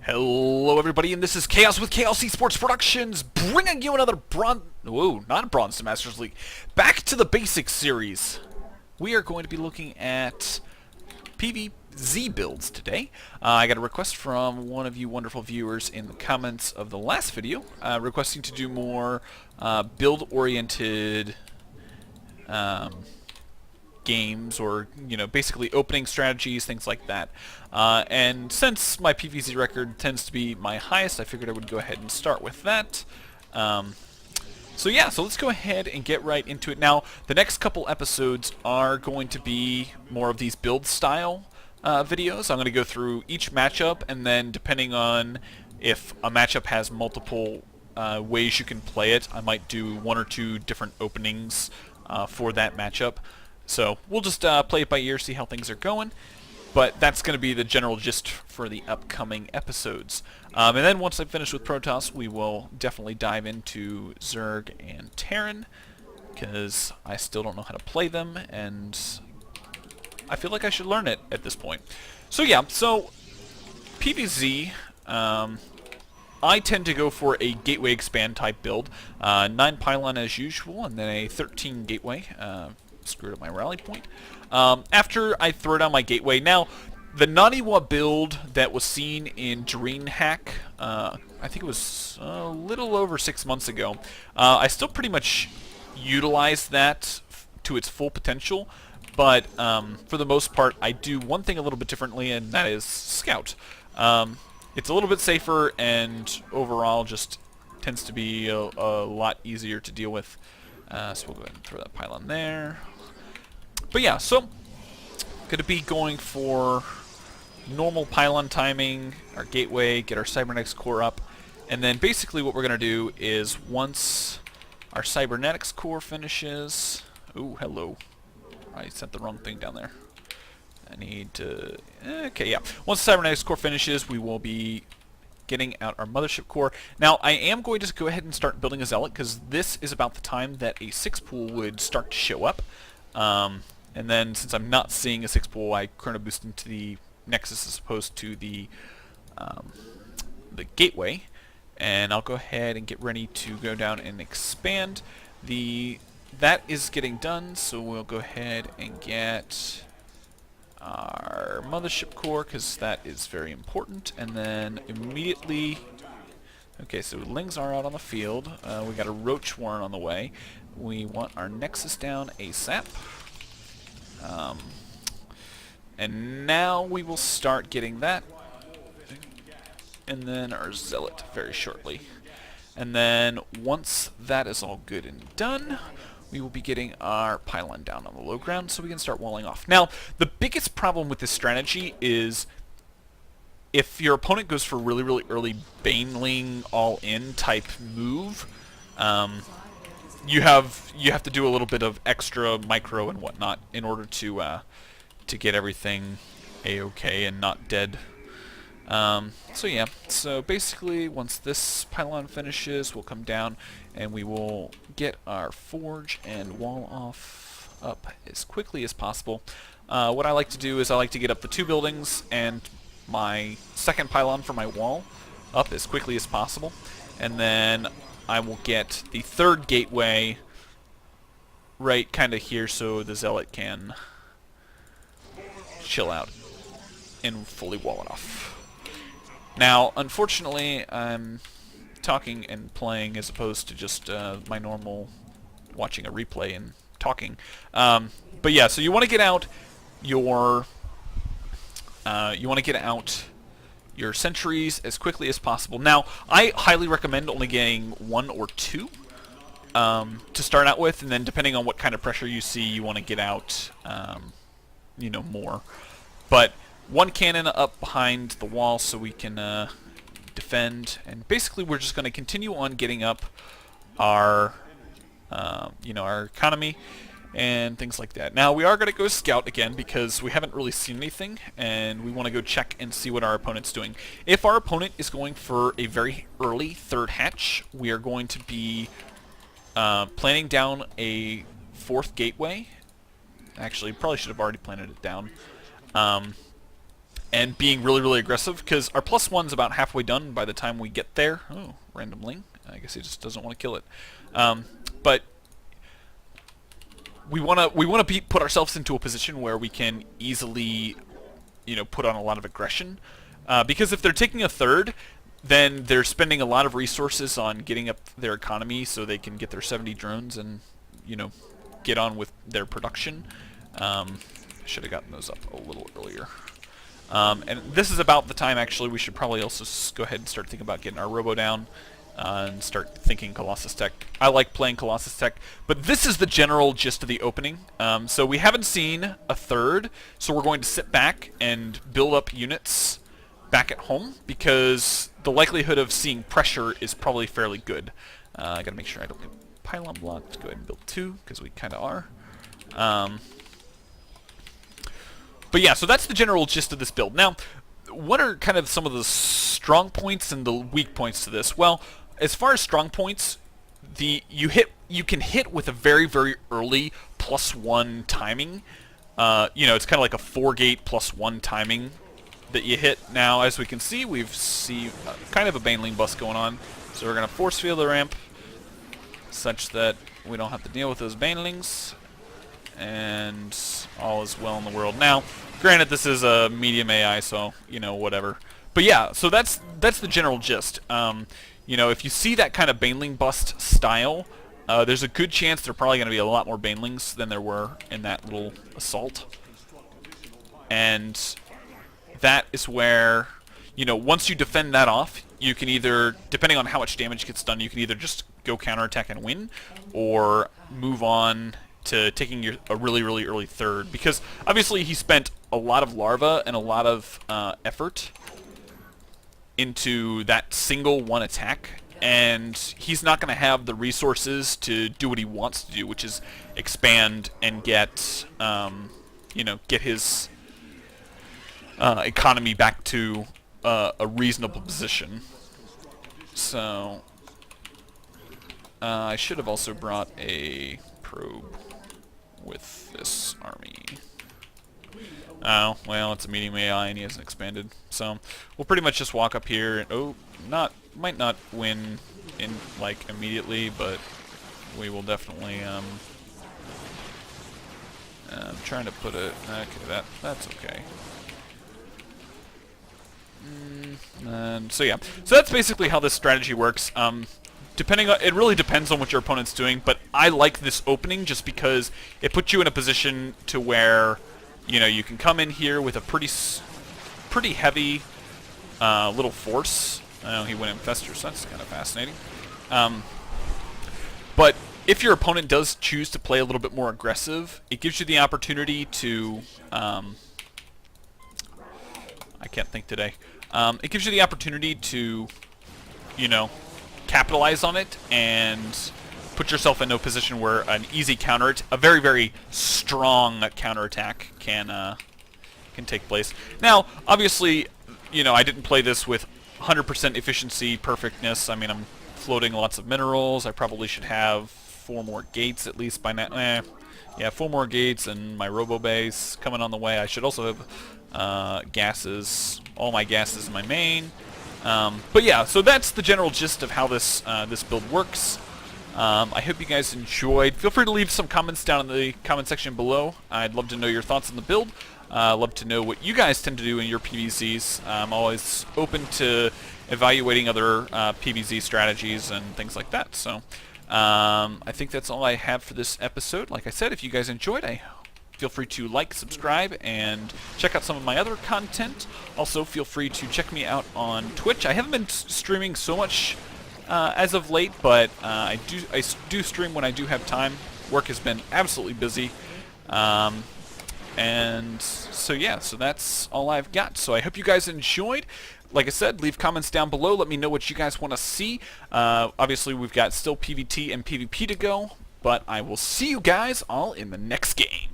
Hello everybody, and this is Chaos with Chaos Esports Productions, bringing you another not a Bronze to Masters League, back to the basics series. We are going to be looking at PvZ builds today. I got a request from one of you wonderful viewers in the comments of the last video, requesting to do more build-oriented games, or basically opening strategies, things like that. And since my PvZ record tends to be my highest, I figured I would go ahead and start with that. So let's go ahead and get right into it. Now, the next couple episodes are going to be more of these build style videos. I'm going to go through each matchup, and then depending on if a matchup has multiple ways you can play it, I might do one or two different openings for that matchup. So we'll just play it by ear, see how things are going. But that's going to be the general gist for the upcoming episodes. And then once I finish with Protoss, we will definitely dive into Zerg and Terran, because I still don't know how to play them, and I feel like I should learn it at this point. So PvZ, I tend to go for a gateway expand type build. 9 pylon as usual, and then a 13 gateway. Screwed up my rally point. After I throw down my gateway, now the Naniwa build that was seen in Dreamhack, I think it was a little over 6 months ago, I still pretty much utilize that to its full potential, but for the most part I do one thing a little bit differently, and that is Scout. It's a little bit safer, and overall just tends to be a lot easier to deal with. So we'll go ahead and throw that pylon there. But yeah, so going to be going for normal pylon timing, our gateway, get our cybernetics core up, and then basically what we're going to do is once our cybernetics core finishes... Ooh, hello. I sent the wrong thing down there. I need to... Okay, yeah. Once the cybernetics core finishes, we will be getting out our mothership core. Now, I am going to go ahead and start building a zealot, because this is about the time that a 6 pool would start to show up. And then, since I'm not seeing a 6 pool, I chrono boost into the Nexus as opposed to the gateway. And I'll go ahead and get ready to go down and expand. That is getting done, so we'll go ahead and get our mothership core, because that is very important. And then immediately... Okay, so Lings are out on the field. We got a Roach Warren on the way. We want our Nexus down ASAP. And now we will start getting that. And then our Zealot very shortly. And then once that is all good and done, we will be getting our pylon down on the low ground so we can start walling off. Now, the biggest problem with this strategy is if your opponent goes for really, really early Baneling all-in type move, you have to do a little bit of extra micro and whatnot in order to get everything a-okay and not dead. So basically once this pylon finishes, we'll come down and we will get our forge and wall off up as quickly as possible. What I like to do is I like to get up the 2 buildings and my second pylon for my wall up as quickly as possible, and then I will get the 3rd gateway right kind of here so the zealot can chill out and fully wall it off. Now, unfortunately, I'm talking and playing as opposed to just my normal watching a replay and talking. But yeah, so you want to get out your your sentries as quickly as possible. Now, I highly recommend only getting 1 or 2 to start out with, and then depending on what kind of pressure you see, you want to get out, more. But 1 cannon up behind the wall so we can defend, and basically we're just going to continue on getting up our, our economy and things like that. Now, we are going to go scout again because we haven't really seen anything, and we want to go check and see what our opponent's doing. If our opponent is going for a very early 3rd hatch, we are going to be planning down a 4th gateway. Actually, probably should have already planted it down. and being really, really aggressive, because our +1's about halfway done by the time we get there. Oh, random ling. I guess he just doesn't want to kill it. But we want to put ourselves into a position where we can easily, put on a lot of aggression. Because if they're taking a third, then they're spending a lot of resources on getting up their economy so they can get their 70 drones and, get on with their production. Should have gotten those up a little earlier. And this is about the time, actually, we should probably also go ahead and start thinking about getting our robo down and start thinking Colossus Tech. I like playing Colossus Tech, but this is the general gist of the opening. So we haven't seen a third, so we're going to sit back and build up units back at home, because the likelihood of seeing pressure is probably fairly good. I gotta make sure I don't get pylon blocked. Go ahead and build 2, because we kind of are. But yeah, so that's the general gist of this build. Now, what are kind of some of the strong points and the weak points to this? Well, as far as strong points, you can hit with a very, very early +1 timing. It's kind of like a 4-gate +1 timing that you hit. Now, as we can see, we see kind of a baneling bust going on. So we're going to force field the ramp such that we don't have to deal with those banelings, and all is well in the world. Now, granted, this is a medium AI, so, whatever. But yeah, so that's the general gist. If you see that kind of baneling bust style, there's a good chance there are probably going to be a lot more banelings than there were in that little assault. And that is where, once you defend that off, you can either, depending on how much damage gets done, you can either just go counterattack and win, or move on to taking a really, really early third. Because obviously he spent a lot of larva and a lot of effort into that single one attack, and he's not going to have the resources to do what he wants to do, which is expand and get his economy back to a reasonable position. So I should have also brought a probe with this army. Oh, well, it's a medium AI and he hasn't expanded. So we'll pretty much just walk up here and might not win in immediately, but we will definitely I'm trying to put it. Okay, that's okay. And so yeah, so that's basically how this strategy works. It really depends on what your opponent's doing, but I like this opening just because it puts you in a position to where, you can come in here with a pretty heavy little force. I know he went Infester, so that's kind of fascinating. But if your opponent does choose to play a little bit more aggressive, it gives you the opportunity to I can't think today. It gives you the opportunity to, capitalize on it and put yourself in a position where an easy a very, very strong counterattack can take place. Now, obviously, I didn't play this with 100% efficiency, perfectness. I mean, I'm floating lots of minerals. I probably should have 4 more gates at least by now. Yeah, 4 more gates and my robo base coming on the way. I should also have gases, all my gases in my main. But yeah, so that's the general gist of how this build works. I hope you guys enjoyed. Feel free to leave some comments down in the comment section below. I'd love to know your thoughts on the build. I'd love to know what you guys tend to do in your PvZs. I'm always open to evaluating other PvZ strategies and things like that. So I think that's all I have for this episode. Like I said, if you guys enjoyed, feel free to like, subscribe, and check out some of my other content. Also, feel free to check me out on Twitch. I haven't been streaming so much as of late, but I do stream when I do have time. Work has been absolutely busy. And so yeah, so that's all I've got. So I hope you guys enjoyed. Like I said, leave comments down below. Let me know what you guys want to see. Obviously, we've got still PvT and PvP to go, but I will see you guys all in the next game.